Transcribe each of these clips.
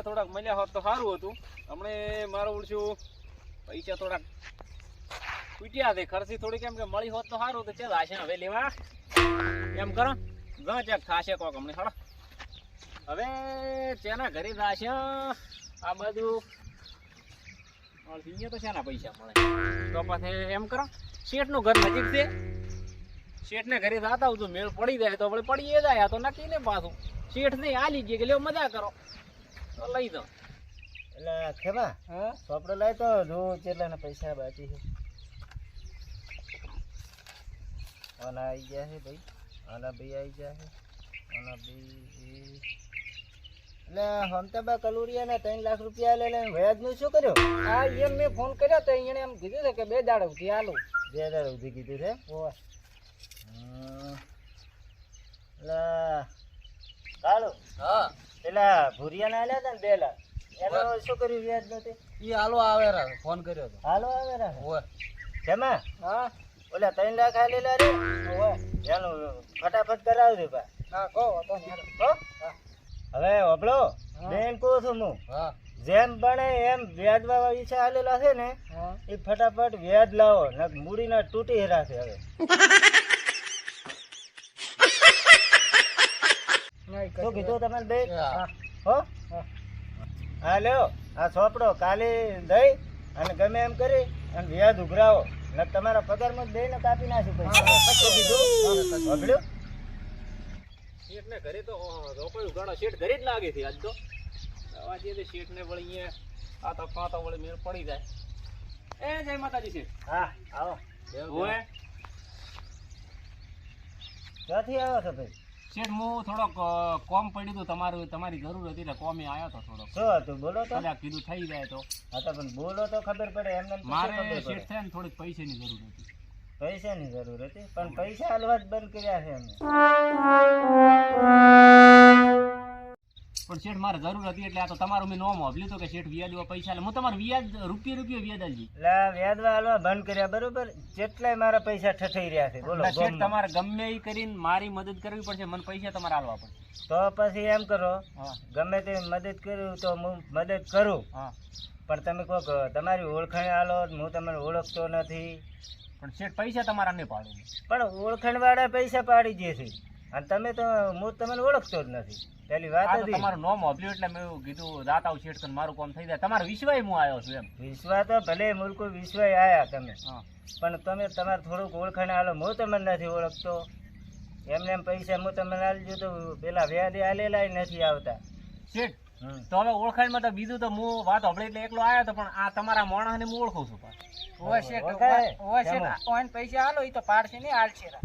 થોડાક મળ્યા હોત તો સારું હતું. હમણે મારું ઓળશું પૈસા થોડાક તૂટ્યા છે, ખર્ચી થોડી કેમ કે મળી હોત તો સારું. તો ચાલ આશે હવે લેવા એમ કરો ચેક થશે કોક હમણે ખરા. હવે તેના ઘરે જશે આ બધું અહીંયા તો શેના પૈસા મળે. તો પછી એમ કરો શેઠનું ઘર નજીક છે, શેઠને ઘરે જતા આવજો, મેળ પડી જાય તો વળી પડી જાય. તો નક્કી ને પાછું શેઠ નહીં આલી ગયે કે લ્યો મજા કરો તો લઈ જાઓ. એટલે ખેમા હા ચોપડો લાય તો જો કેટલાના પૈસા બાકી છે. આના આવી ગયા છે ભાઈ, આના ભાઈ આવી ગયા છે, આના ભાઈ એટલે હમતાબા કલુરિયાના 3 લાખ રૂપિયા લઈને વ્યાજનું શું કર્યું? હા એમ મેં ફોન કર્યો તો એને એમ કીધું છે કે 2 દાડા સુધી હાલો. 2 દાડા સુધી કીધું છે. ઓય એટલે હાલો હા પેલા ભુરિયાના આલ્યા હતા ને 2 લાખ એનું શું કર્યું વ્યાજ નથી? એ હાલો આવે ફોન કર્યો હતો. હાલો આવે રા ઓય ખેમા હા ઓલા 3 લાખ આલેલા રે ઓય એનું ફટાફટ કરાવજો બા. હા કહો તો ને હો? હવે ઓબળો બેન કહું છું હું હા જેમ બને એમ વ્યાજવા પૈસા આલેલા છે ને હા એ ફટાફટ વ્યાજ લાવો ને મૂડીના તૂટી હેરાશે. હવે નહીં શું કીધું તમે બે? હા. હો હા. હા લ્યો આ ચોપડો કાલે દઈ અને ગમે એમ કરી અને વ્યાજ ઉઘરાવો ને તમારા પગારમાં દઈને કાપી નાખ્યું પૈસા. શું કીધું? ઓબળ્યો શેઠ ને ઘરે તો રોકડું ઘણો શેઠ ઘરે જ લાગે છે આજ તો. આજે તો શેઠ ને વળી અહીંયા આ તો પાતો વળી મેળ પડી જાય. એ જય માતાજી શેઠ. હા આવો. ઓય ક્યાંથી આવો છો ભાઈ? શેઠ હું થોડોક કોમ પડ્યું હતું તમારી જરૂર હતી એટલે કોમે આવ્યો હતો થોડોક. શું હતું બોલો તો? કદાચ કીધું થઈ જાય તો. હા તો પણ બોલો તો ખબર પડે. એમને એમ તો શું મારે ખબર પડે? શેઠ છે ને થોડીક પૈસાની જરૂર હતી. પૈસાની જરૂર હતી પણ પૈસા હાલવા જ બંધ કર્યા છે અમે. પણ શેઠ મારે જરૂર હતી એટલે આ તો તમારું મેં નોમ મોકલ્યું હતું કે શેઠ વ્યાજ પૈસા લે. હું તમારું વ્યાજ રૂપિયો વ્યાજ આલજી. એટલે આ વ્યાજવા હાલવા બંધ કર્યા બરોબર. જેટલાય મારા પૈસા ઠઠાઈ રહ્યા છે બોલો એટલે શેઠ ગામમાં. તમારે ગમે એ કરીને મારી મદદ કરવી પડશે, મને પૈસા તમારે આલવા પડશે. તો પછી એમ કરો હા ગમે તે મદદ કર્યું તો હું મદદ કરું હા પણ તમે કહો કે તમારી ઓળખાણ આલો હું તમને ઓળખતો નથી. પણ શેઠ પૈસા તમારા નહીં પાડું. પણ ઓળખાણ વાળા પૈસા પાડી દે છે અને તમે તો હું તમને ઓળખતો જ નથી. પેલી વાત આ તો હતી તમારું નોમ મોકલ્યું એટલે મેં એવું કીધું જાતા આવું શેઠ કરીને મારું કામ થઈ જાય. તમારો વિશ્વાય હું આવ્યો છું એમ. વિશ્વા તો ભલે મુલકો વિશ્વાય આયા તમે હા પણ તમે તમારે થોડુંક ઓળખાણ આલો હું તમને નથી ઓળખતો. એમને એમ પૈસા હું તમને આલજો તો પેલા વ્યાજે આલેલા નથી આવતા. શેઠ તો હવે ઓળખાણમાં તો બીજું તો હું વાત સાંભળી એટલે એકલો આવ્યો હતો પણ આ તમારા માણસને હું ઓળખું છું પાછો. ઓય શેઠ ઓળખાય? ઓય શેઠ કેમાં? ઓન પૈસા હાલો ઈ તો પાડશે નહીં હાલશે રા.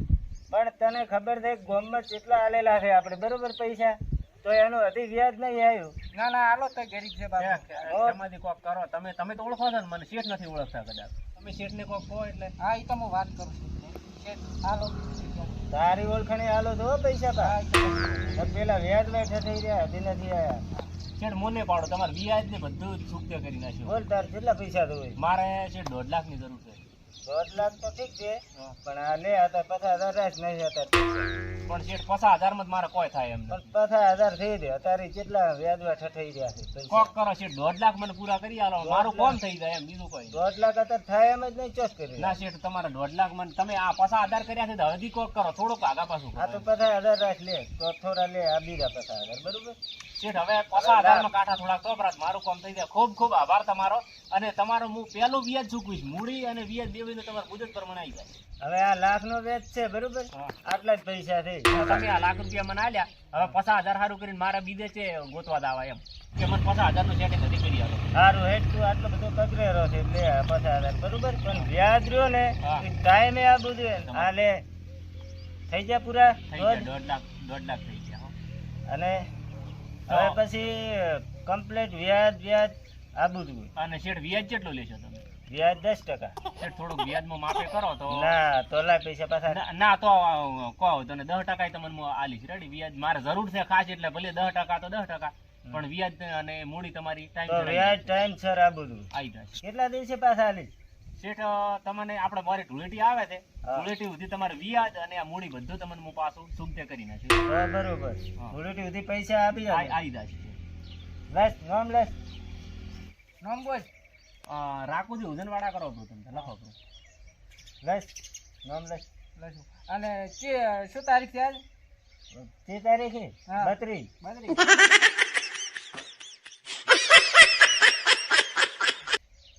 પણ તને ખબર છે કે ગામમાં કેટલા આલેલા છે આપણે બરોબર પૈસા તો એનું અધિક વ્યાજ નહીં આવ્યું. ના ના હાલો તો ગરીબ છે બાપુ. શેઠ, એમાંથી કોક કરો તમે તો ઓળખો છો ને મને શેઠ નથી ઓળખતા કદાચ. તમે શેઠને કોક કહો એટલે હા ઈ તો હું વાત કરું છું શેઠ હાલો. તારી ઓળખાણે આલો તો હો પૈસા પા પેલા વ્યાજ માં ઠઠાઈ રહ્યા હજી નથી આયા. શેઠ મોને પાડો તમારે વ્યાજ ને બધું જ ચૂકતે કરી નાખ્યું. બોલ તાર કેટલા પૈસા તો હોય? મારે શેઠ 2.5 લાખ ની જરૂર છે. 2 લાખ તો ઠીક છે હા. પણ આ લે આ તો 50,000 જ નહીં હતા. પણ શેઠ 50,000 માં જ મારે કોઈ થાય એમ પણ 50,000 થઈ દે અત્યારે કેટલા વ્યાજમાં ઠઠાઈ રહ્યા છે પૈસા. કોક કરો શેઠ 2.5 લાખ મને પૂરા કરી આલો મારું કોમ થઈ જાય એમ બીજું કોઈ નહીં. 2 લાખ અત્યારે થાય એમ જ નહીં ચોસ કરી. ના શેઠ તમારે 2.5 લાખ મને તમે આ 50,000 કર્યા છે તો હજી કોક કરો થોડુંક આગા પાછું આ તો કરો. 50,000 રાખ લે તો થોડા લે આ બીજા 50,000 બરોબર. શેઠ હવે 50,000 માં કાંઠા થોડાક તોપરાત મારું કામ થઈ જાય. ખૂબ ખૂબ આભાર તમારો. અને તમારો હું પહેલું વ્યાજ ચૂકવીશ. મૂડી અને વ્યાજ બેવીને તમારે મુદત પ્રમાણે આવી જાય. હવે આ લાખ નો વ્યાજ છે બરોબર. હા. આટલા જ પૈસા થઈ. તમે આ લાખ રૂપિયા મને આલ્યા હવે 50,000 સારું કરીને મારા બીજે છે ગોતવા દાવા એમ કે મને 50,000 નું સેટિંગ નથી કરી આલો. સારું હેડ તું આટલો બધો કગરેરો છે લે આ 50,000 બરોબર પણ વ્યાજ રહ્યો ને હા. એ ટાઈમે આ બધું આ લે થઈ જાય પૂરા થઈ તો જ. ગયા 1.5 લાખ થઈ ગયા હો. અને હવે પછી કમ્પ્લીટ વ્યાજ આ બધું. અને શેઠ વ્યાજ કેટલું લેશો તમે? વ્યાજ 10%. શેઠ થોડુંક વ્યાજમાં માફે કરો તો ના તોલા પૈસા પાછા ના તો કહો તને 10% તમને હું આલીશ. રેડી વ્યાજ મારે જરૂર છે ખાસ એટલે ભલે 10% તો 10% પણ વ્યાજ અને મૂડી તમારી તો ટાઈમ વ્યાજ ટાઈમ સર આ બધું આવી જશે. કેટલા દિવસે પાછા આલીશ? શેઠ તમને આપણે મારી ધૂળેટી આવે છે હા. ધૂળેટી સુધી તમારે વ્યાજ અને આ મૂડી બધું તમને હું પાછું સુમતે કરી નાખ્યું. બરોબર હા. ધૂળેટી સુધી પૈસા આપી જાય. આવી જશે. લસ નામ લસ નામ બોલ. રાખુજી વજનવાળા કરો તો તમે લખો તો. લસ નામ લસ લઈશું. અને શું તારીખ છે આજ? તે તારીખે હા. 32 બદરી.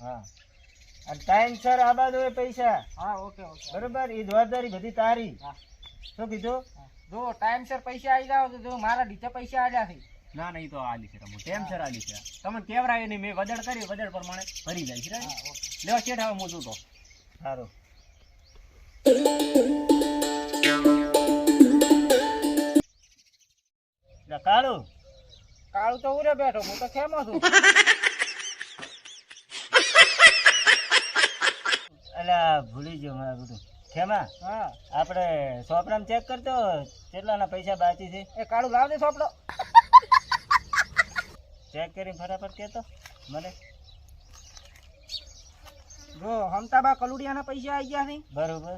હા અને ટાઈમસર આબા દો પૈસા હા ઓકે ઓકે. બરોબર એ જવાબદારી બધી તારી હા. શું કીધું જો ટાઈમસર પૈસા આવી જાવ તો જો મારા ડીચે પૈસા આવ્યા છે. ના ના, ઈ તો આલી છે રમો ટેમ સર આલી છે. તમને કેવરાય નહીં, મેં વદળ કરી, વદળ પ્રમાણે ભરી જાય છે. હા ઓકે. લેવા શેઠ હવે હું જોતો. સારું કાળું કાળું તો ઉરે બેઠો, હું તો ખેમો છું. અલા ભૂલી ગયો મારા બધું ખેમા હા આપણે સોપડામાં ચેક કરતો કેટલાના પૈસા બાકી છે એ કાળું લાવ દે સોપડો. ચેક કરી ફટાફટ કહેતો મને જો હમતાબા કલુડિયાના પૈસા આવી ગયા છે. બરોબર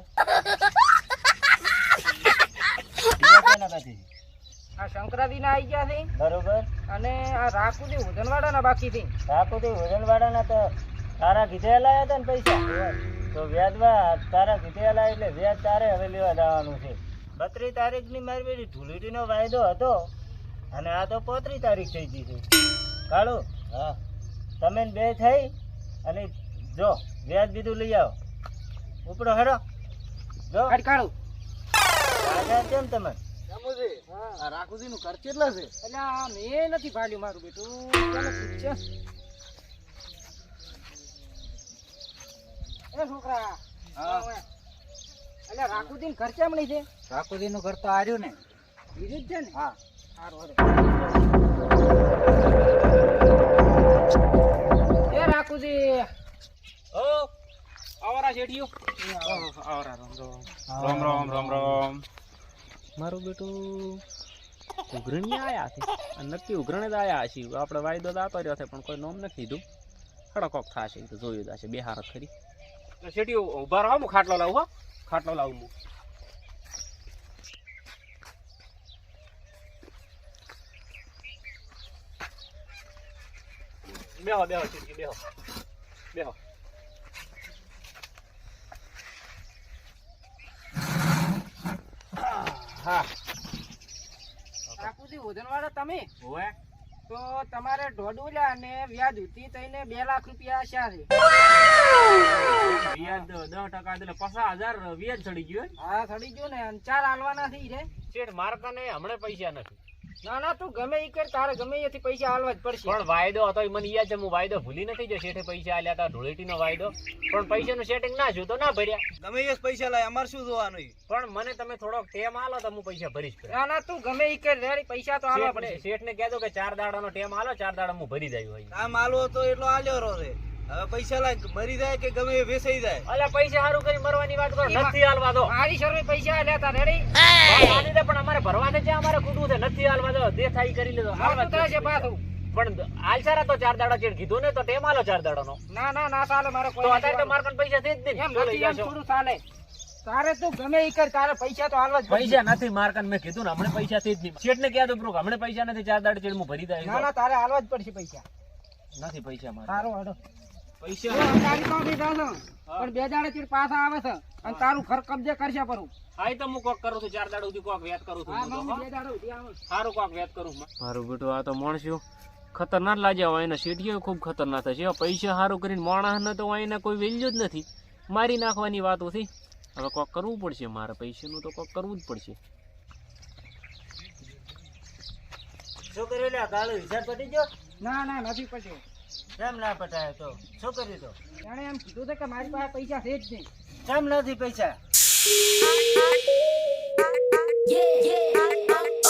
બીજા કોના બાકી છે? આ સંક્રાંતિના આવી ગયા છે. બરોબર અને આ રાખુજી ઉધનવાડાના બાકી છે. રાખો તે વજનવાળાના તો તારા કીધે લાયા હતા ને પૈસા તો વ્યાજમાં તારા કીધે લાયા એટલે વ્યાજ તારે હવે લેવા જવાનું છે 32 તારીખની મારી બેટી ધૂળેટીનો વાયદો હતો અને આ તો 35 તારીખ થઈ ગઈ છે કાળુ હા તમે બે થઈ અને જો વ્યાજ બીજું લઈ આવો ઉપડો હેડો જો કાઢ કાળું. રાજા કેમ તમે આ રાખુજીનું ખર્ચ કેટલા છે? એટલે આ મેં નથી ભાલ્યું મારું બેટું. ચાલો પૂછે. એ છોકરા હા. એટલે રાખુજીનું ખર્ચ કેમ નહીં છે? રાખોજીનું ઘર તો હાર્યું ને બીજું જ છે ને? હા સારું હવે. એ રાખુજી ઓ આવરા શેઠિયો. આવરા રામ રામ રામ રામ. મારું બેટું ઉઘરણી આયા છે અને નક્કી ઉઘરણે જ આયા છે. આપણે વાયદો તો આપી રહ્યો છે પણ કોઈ નોમ નથી કીધું. ખડકોક થશે એ તો જોયું જશે. બે હારત ખરી શેઠિયો ઉભા રહો, હું ખાટલો લાવું. હો ખાટલો લાવું હું. બેહો બેહો શેઠિયો બેહો બેહો. હા રાખુજી ઉધનવાડા તમે ઓએ તો તમારે ઢોડુલા અને વ્યાજ ઉતી થઈને 2 લાખ રૂપિયા આશા છે. વ્યાજ 10% એટલે 50,000 વ્યાજ ચડી ગયું. હા સડી ગયું ને અને 4 હાલવાના છે રે. શેઠ મારા કને હમણાં પૈસા નથી. ના ના તું ગમે ઈ કર, તારે ગમે એથી પૈસા હાલવા જ પડશે. પણ વાયદો હતો ઈ મને યાદ છે. હું વાયદો ભૂલી નથી ગયો. શેઠે પૈસા આલ્યા હતા ધૂળેટીનો વાયદો, પણ પૈસાનું સેટિંગ ના થયું તો ના ભર્યા. ગમે એ પૈસા લાય અમાર શું જોવાનું પણ મને તમે થોડોક ટેમ આલો તો હું પૈસા ભરીશ. ના ના તું ગમે ઈ કર રેડી, પૈસા તો હાલવા પડશે. શેઠને કહેજો કે 4 દાડાનો ટેમ આલો, 4 દાડા હું ભરી જાય હોય. આ માલો તો એટલો આલ્યો રો રે હવે પૈસા લાય મરી જાય કે ગમે એ વેચાઈ જાય અલ્યા પૈસા સારું કરી મરવાની વાત કરો, નથી હાલવા દો. મારી શરમે પૈસા આલ્યા તા રેડી. આલી દે પણ અમારે ભરવાને છે, અમારે કૂદવું છે. નથી હાલવા દો, દેખાઈ કરી લીધો. હાલવા માથું થાય છે પાછું. પણ આલસારા તો 4 દાડા ચેડ કીધું ને તો ટેમ આલો 4 દાડાનો. ના ના ના ચાલે મારે તો કોઈ અત્યારે તો મારા કને પૈસા છે જ નહીં. એમ જો લઈ નથી, એમ જાશો. થોડું ચાલે. તારે તું ગમે ઈ કર, તારે પૈસા તો હાલવા જ પડશે. પૈસા નથી મારા કને. મેં કીધું ને હમણાં પૈસા છે જ નહીં. શેઠને કહ્યા તો પ્રૂફ હમણાં પૈસા નથી. 4 દાડા ચેડ હું ભરી ના દઈશ. ના તારે હાલવા જ પડશે પૈસા. નથી પૈસા મારા. તારો હડો પૈસા તારી પાસે જાશો પણ 2 દાડા ચીડ પાછા આવે છે અને તારું ઘર કબજે કરશે પરું. હા ઈ તો હું કોક કરું છું. 4 દાડા સુધી કોક વ્યાજ કરું છું. હા હું તો, મમ્મી હો. 2 દાડા સુધી આવે. સારું કોક વ્યાજ કરું છું. મારું બેટું આ તો માણસ્યો ખતરનાક લાગ્યા હોય. એના શેઠિયો ખૂબ ખતરનાક થશે. પૈસા સારું કરીને માણસને તો એને કોઈ વેલ્યુ જ નથી. મારી નાખવાની વાતો છે. હવે કોક કરવું પડશે મારે. પૈસાનું તો કોક કરવું જ પડશે. શું કર્યું લે કાળુ હિસાબ પટી ગયો ના ના નથી પટ્યો. કેમ ના પટાયો તો શું કર્યું તો એણે એમ કીધું છે કે મારી પાસે પૈસા છે જ નહીં. કેમ નથી પૈસા Yeah, yeah.